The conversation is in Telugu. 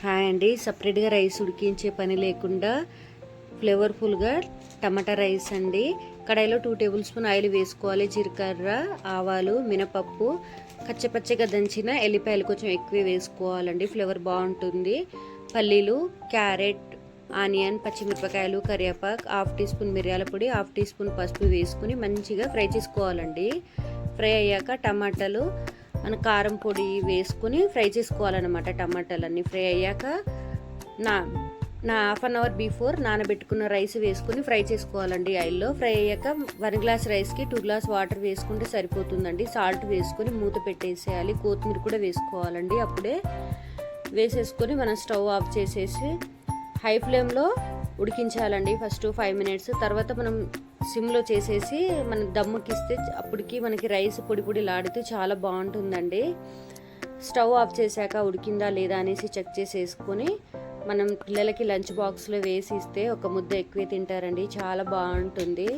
హాయ్ అండి. సపరేట్గా రైస్ ఉడికించే పని లేకుండా ఫ్లేవర్ఫుల్గా టమాటా రైస్ అండి. కడాయిలో 2 టేబుల్ స్పూన్ ఆయిల్ వేసుకోవాలి. జీలకర్ర, ఆవాలు, మినపప్పు, కచ్చపచ్చగా దంచిన ఎల్లిపాయలు కొంచెం ఎక్కువ వేసుకోవాలండి, ఫ్లేవర్ బాగుంటుంది. పల్లీలు, క్యారెట్, ఆనియన్, పచ్చిమిరపకాయలు, కరివేపాకు, 1/2 టీ స్పూన్ మిరియాల పొడి, 1/2 టీ స్పూన్ పసుపు వేసుకుని మంచిగా ఫ్రై చేసుకోవాలండి. ఫ్రై అయ్యాక టమాటాలు మన కారం పొడి వేసుకుని ఫ్రై చేసుకోవాలన్నమాట. టమాటాలన్నీ ఫ్రై అయ్యాక నా 1/2 అవర్ బిఫోర్ నానబెట్టుకున్న రైస్ వేసుకుని ఫ్రై చేసుకోవాలండి ఆయిల్లో. ఫ్రై అయ్యాక 1 గ్లాస్ రైస్కి 2 గ్లాస్ వాటర్ వేసుకుంటే సరిపోతుందండి. సాల్ట్ వేసుకొని మూత పెట్టేసేయాలి. కొత్తిమీర కూడా వేసుకోవాలండి. అప్పుడే వేసేసుకొని మనం స్టవ్ ఆఫ్ చేసేసి హై ఫ్లేమ్లో ఉడికించాలండి. ఫస్ట్ 5 మినిట్స్, తర్వాత మనం సిమ్లో చేసేసి మనం దమ్ముకిస్తే అప్పటికి మనకి రైస్ పొడి పొడి లాడుతూ చాలా బాగుంటుందండి. స్టవ్ ఆఫ్ చేశాక ఉడికిందా లేదా అనేసి చెక్ చేసేసుకొని మనం పిల్లలకి లంచ్ బాక్స్లో వేసి ఇస్తే ఒక ముద్ద ఎక్కువ తింటారండి. చాలా బాగుంటుంది.